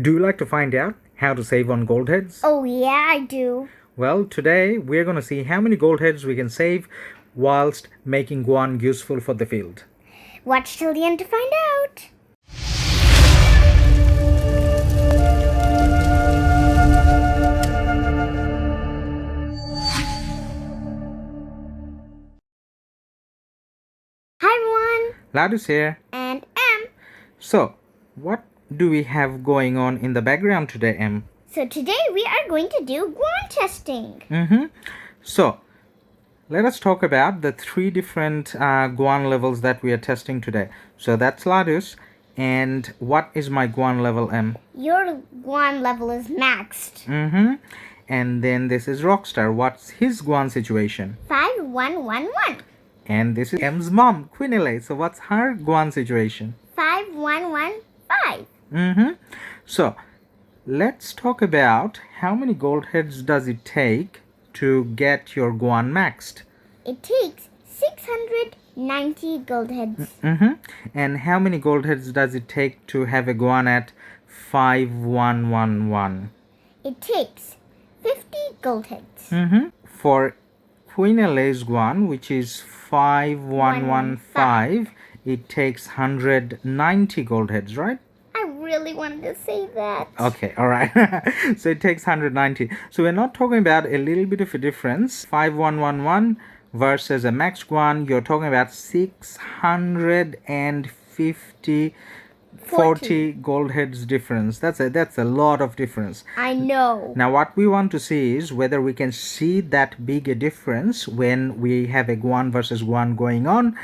Do you like to find out how to save on gold heads? Oh yeah, I do. Well, today we're going to see how many gold heads we can save whilst making Guan useful for the field. Watch till the end to find out. Hi everyone, Ladus here. and So, what do we have going on in the background today, Em? So today we are going to do Guan testing. So, let us talk about the three different Guan levels that we are testing today. So that's Ladus. And what is my Guan level, Em? Your Guan level is maxed. And then this is RoKStaR. What's his Guan situation? 5111. And this is M's mom, Queen. So what's her Guan situation? 5115. So let's talk about how many gold heads does it take to get your Guan maxed. It takes 690 gold heads. And how many gold heads does it take to have a Guan at 5111? It takes 50 gold heads. For Queen LA's Guan, which is 5115, it takes 190 gold heads, right? I really wanted to say that. Okay, all right. So it takes 190. So we're not talking about a little bit of a difference. 5111 versus a max Guan, you're talking about 650 40 gold heads difference. That's a lot of difference. I know. Now what we want to see is whether we can see that big a difference when we have a Guan versus Guan going on.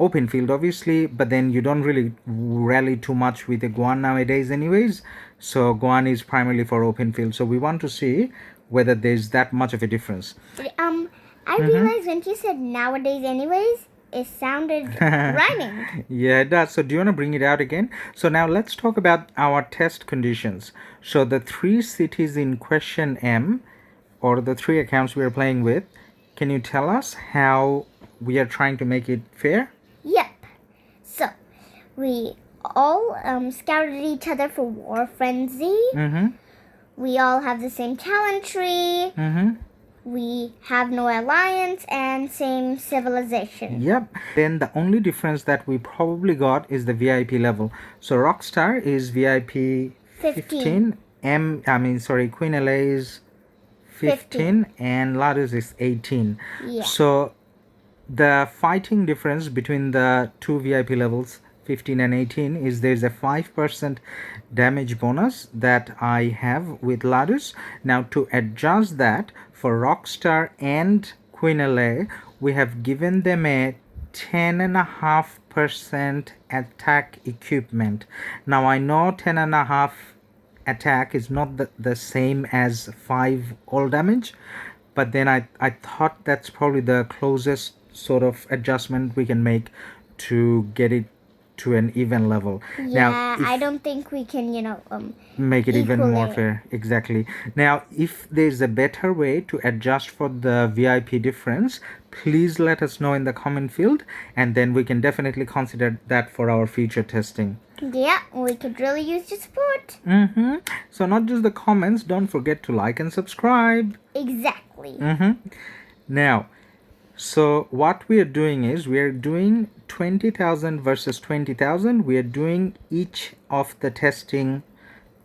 Open field obviously, but then you don't really rally too much with a Guan nowadays anyways. So Guan is primarily for open field. So we want to see whether there's that much of a difference. I realized when you said nowadays anyways, it sounded rhyming. Yeah, it does. So do you want to bring it out again? So now let's talk about our test conditions. So the three cities in question M, or the three accounts we are playing with, can you tell us how we are trying to make it fair? Yep. So, we all scouted each other for War Frenzy. We all have the same talent tree. We have no alliance and same civilization. Yep. Then the only difference that we probably got is the VIP level. So RoKStaR is VIP 15. Queen LA is 15 and Ladus is 18. Yeah. So the fighting difference between the two VIP levels 15 and 18 is there's a 5% damage bonus that I have with Ladus. Now to adjust that for RoKStaR and Queen LA, we have given them a 10.5% attack equipment. Now I know 10.5 attack is not the same as 5 all damage, but then I thought that's probably the closest sort of adjustment we can make to get it to an even level. Yeah, now, I don't think we can, make it even more it. fair. Exactly. Now, if there's a better way to adjust for the VIP difference, please let us know in the comment field, and then we can definitely consider that for our future testing. Yeah, we could really use your support. So not just the comments, don't forget to like and subscribe. Exactly. Now, so what we are doing is we are doing 20,000 versus 20,000. We are doing each of the testing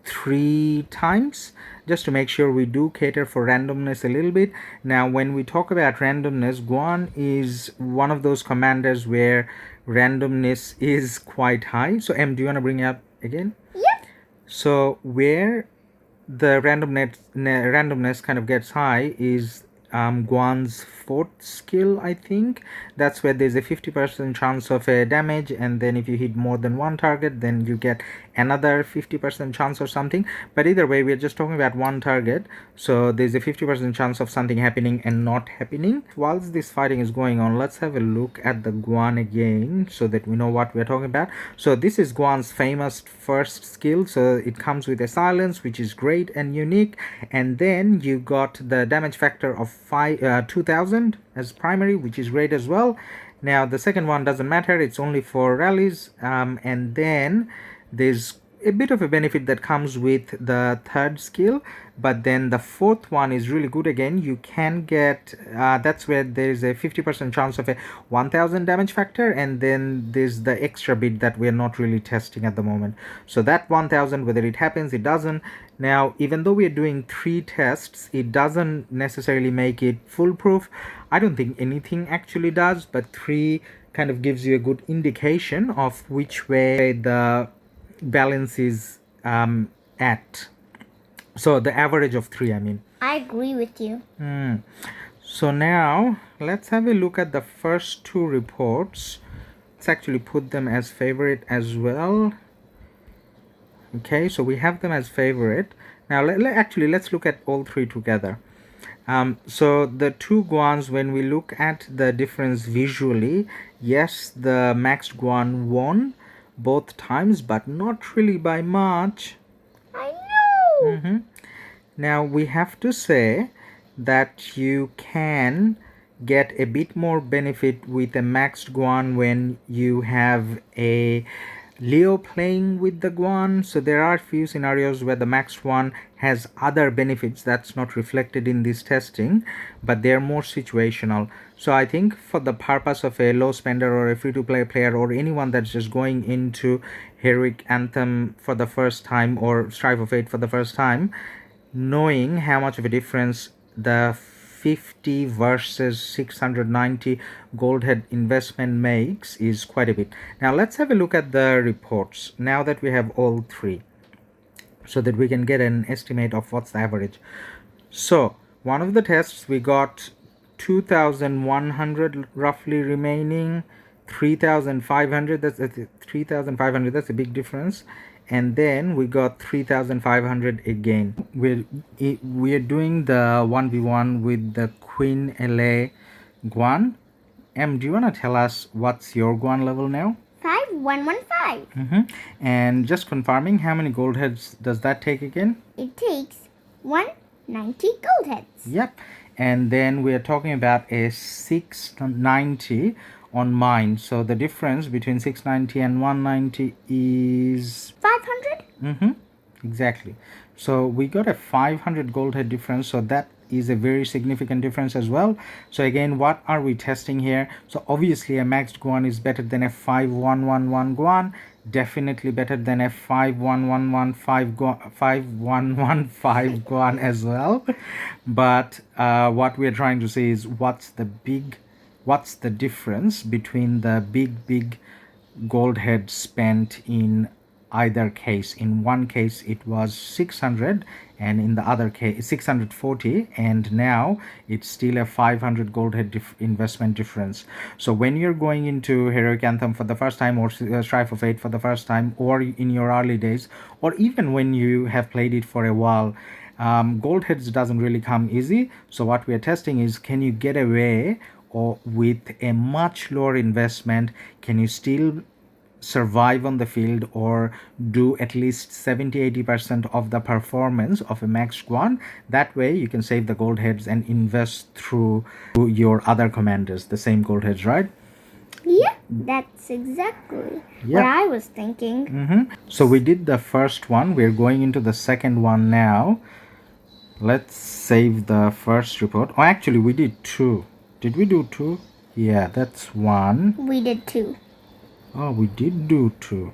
3 times just to make sure we do cater for randomness a little bit. Now when we talk about randomness, Guan is one of those commanders where randomness is quite high. So Em, do you want to bring it up again? Yep. So where the randomness kind of gets high is Guan's 4th skill, I think. That's where there's a 50% chance of a damage, and then if you hit more than one target, then you get another 50% chance or something. But either way, we're just talking about one target, so there's a 50% chance of something happening and not happening. Whilst this fighting is going on, let's have a look at the Guan again so that we know what we're talking about. So this is Guan's famous first skill, so it comes with a silence, which is great and unique, and then you got the damage factor of 2000 as primary, which is great as well. Now the second one doesn't matter, it's only for rallies, and then there's a bit of a benefit that comes with the third skill, but then the fourth one is really good. Again, you can get that's where there's a 50% chance of a 1000 damage factor, and then there's the extra bit that we're not really testing at the moment. So that 1000, whether it happens, it doesn't. Now, even though we're doing 3 tests, it doesn't necessarily make it foolproof. I don't think anything actually does, but 3 kind of gives you a good indication of which way the balance is at. So the average of 3, I mean. I agree with you. So now let's have a look at the first 2 reports. Let's actually put them as favorite as well. Okay, so we have them as favorite. Now let's look at all 3 together. So the 2 Guans, when we look at the difference visually, yes, the maxed Guan won both times, but not really by much. I know. Now we have to say that you can get a bit more benefit with a maxed Guan when you have a Leo playing with the Guan. So there are few scenarios where the maxed one has other benefits that's not reflected in this testing, but they're more situational. So I think for the purpose of a low spender or a free-to-play player, or anyone that's just going into Heroic Anthem for the first time or Strife of Fate for the first time, knowing how much of a difference the 50 versus 690 gold head investment makes is quite a bit. Now let's have a look at the reports now that we have all 3, so that we can get an estimate of what's the average. So one of the tests we got 2100 roughly remaining, 3500, that's 3500, that's a big difference. And then we got 3500 again. We're doing the 1v1 with the Queen LA Guan. Do you want to tell us what's your Guan level now? 5115. And just confirming, how many gold heads does that take again? It takes 190 gold heads. Yep. And then we're talking about a 690 on mine. So the difference between 690 and 190 is 500. Exactly. So we got a 500 gold head difference, so that is a very significant difference as well. So again, what are we testing here? So obviously a maxed Guan is better than a 5111 Guan, definitely better than a 5115 Guan as well. But what we're trying to say is what's the difference between the big gold head spent in either case. In one case it was 600, and in the other case 640, and now it's still a 500 gold head investment difference. So when you're going into Heroic Anthem for the first time, or Strife of Fate for the first time, or in your early days, or even when you have played it for a while, gold heads doesn't really come easy. So what we are testing is, can you get away or with a much lower investment? Can you still survive on the field, or do at least 70-80% of the performance of a max Guan? That way you can save the gold heads and invest through your other commanders, the same gold heads, right? Yeah, that's exactly what I was thinking. So we did the first one, we're going into the second one now. Let's save the first report. Oh, actually we did 2. Did we do 2? Yeah, that's 1. We did 2. Oh, we did do 2.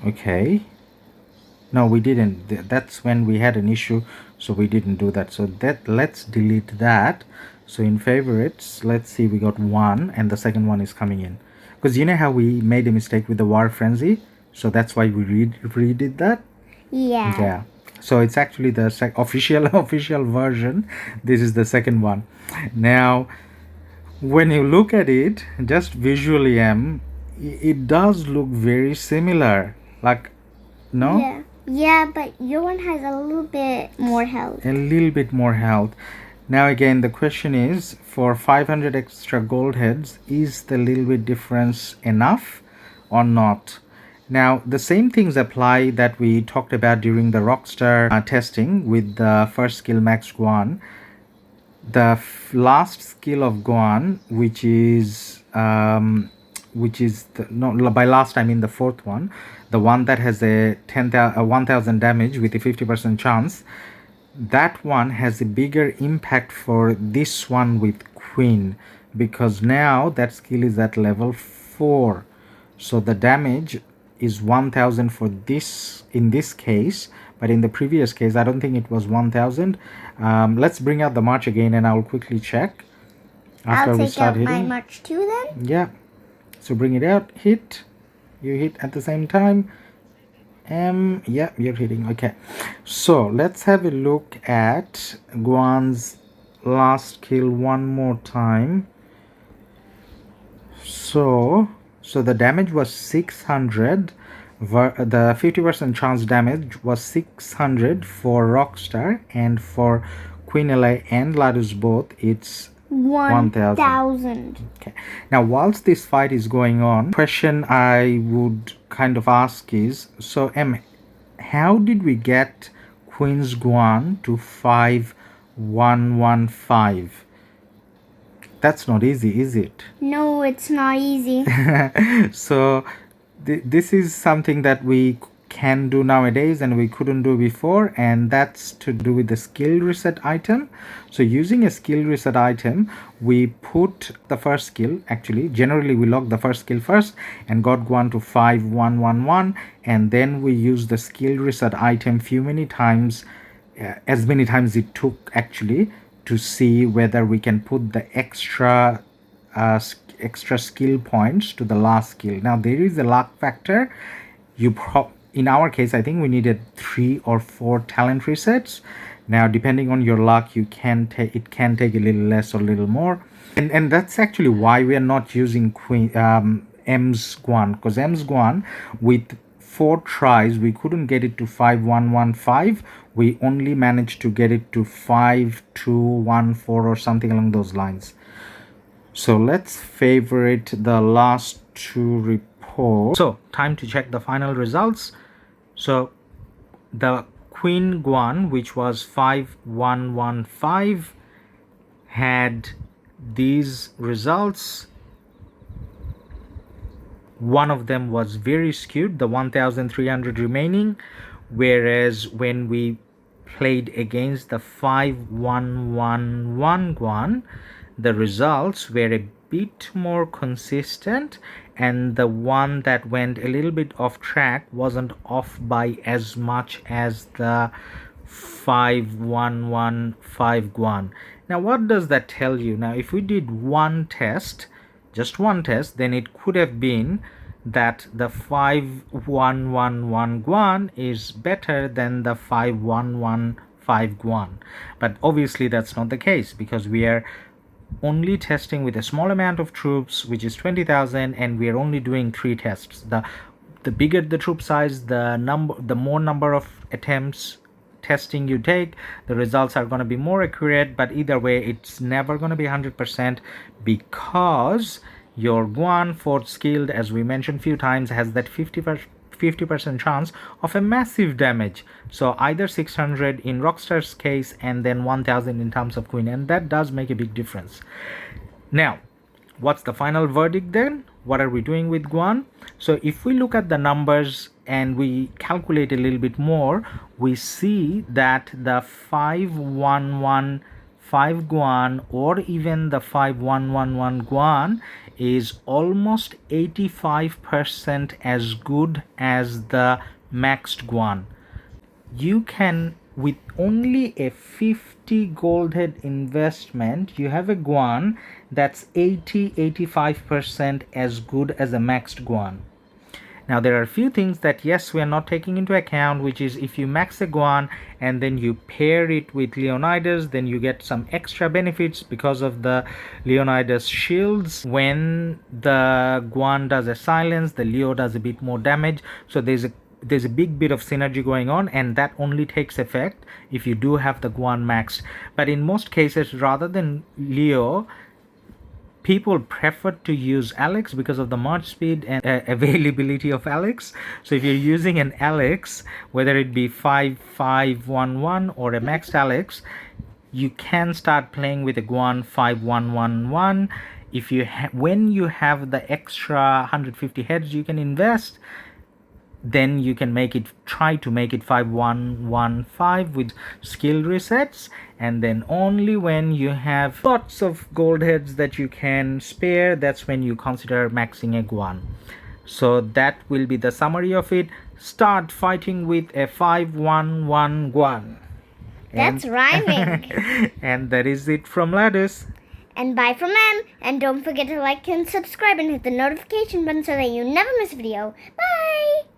Okay. No, we didn't. That's when we had an issue, so we didn't do that. So let's delete that. So in favorites, let's see, we got 1, and the second one is coming in. Because you know how we made a mistake with the War Frenzy? So that's why we redid that? Yeah. Yeah. So it's actually the official version. This is the second one. Now, when you look at it, just visually, it does look very similar. Like, no? Yeah. Yeah, but your one has a little bit more health. A little bit more health. Now again, the question is, for 500 extra gold heads, is the little bit difference enough or not? Now, the same things apply that we talked about during the RoKStaR testing with the first skill max Guan. The last skill of Guan, which is by last I mean the fourth one, the one that has a 1000 damage with a 50% chance, that one has a bigger impact for this one with queen, because now that skill is at level 4. So the damage is 1000 for this in this case, but in the previous case I don't think it was 1000. Let's bring out the march again and I'll quickly check after I'll we take start out hitting. my march too then. Yeah, so bring it out, hit, you hit at the same time. Yeah, you're hitting. Okay, so let's have a look at Guan's last kill one more time. So the damage was 600. The 50% chance damage was 600 for RoKStaR, and for Queen LA and Ladus both it's 1000. Okay. Now, whilst this fight is going on, question I would kind of ask is, so how did we get Queen's Guan to 5115? That's not easy, is it? No, it's not easy. So this is something that we can do nowadays and we couldn't do before, and that's to do with the skill reset item. So using a skill reset item, we put the first skill, actually generally we log the first skill first and got Guan to 5111, and then we use the skill reset item many times, as many times it took actually, to see whether we can put the extra skill points to the last skill. Now there is a luck factor. In our case, I think we needed 3 or 4 talent resets. Now depending on your luck, it can take a little less or a little more, and that's actually why we are not using M's Guan, because M's Guan, with 4 tries we couldn't get it to 5115. We only managed to get it to 5214 or something along those lines. So let's favorite the last 2 reports. So time to check the final results. So the Queen Guan, which was 5115, had these results. One of them was very skewed, the 1300 remaining, whereas when we played against the 5111 Guan, the results were a bit more consistent, and the one that went a little bit off track wasn't off by as much as the 5115 Guan. Now what does that tell you? Now if we did one test, just one test, then it could have been that the 5111 Guan is better than the 5115 Guan, but obviously that's not the case, because we are only testing with a small amount of troops, which is 20,000, and we are only doing 3 tests. The bigger the troop size, the more number of attempts testing you take, the results are going to be more accurate, but either way it's never going to be 100%, because your Guan, 4th skilled, as we mentioned few times, has that 50% chance of a massive damage. So either 600 in RoKStaR's case and then 1000 in terms of Queen, and that does make a big difference. Now what's the final verdict then? What are we doing with Guan? So if we look at the numbers and we calculate a little bit more, we see that the 5115 Guan or even the 5111 Guan is almost 85% as good as the maxed Guan. You can, with only a 50 gold head investment, you have a Guan that's 85% as good as a maxed Guan. Now there are a few things that yes, we are not taking into account, which is if you max a Guan and then you pair it with Leonidas, then you get some extra benefits because of the Leonidas shields. When the Guan does a silence, the Leo does a bit more damage, so there's a big bit of synergy going on, and that only takes effect if you do have the Guan maxed. But in most cases, rather than Leo, people prefer to alex because of the march speed and availability of alex. So if you're using an alex, whether it be 5511 or a maxed alex, you can start playing with a Guan 5111. If you when you have the extra 150 heads you can invest, then you can try to make it 5115 with skill resets, and then only when you have lots of gold heads that you can spare, that's when you consider maxing a Guan. So that will be the summary of it. Start fighting with a 511 Guan. That's rhyming. And that is it from Ladus. And bye from M. And don't forget to like and subscribe and hit the notification button so that you never miss a video. Bye!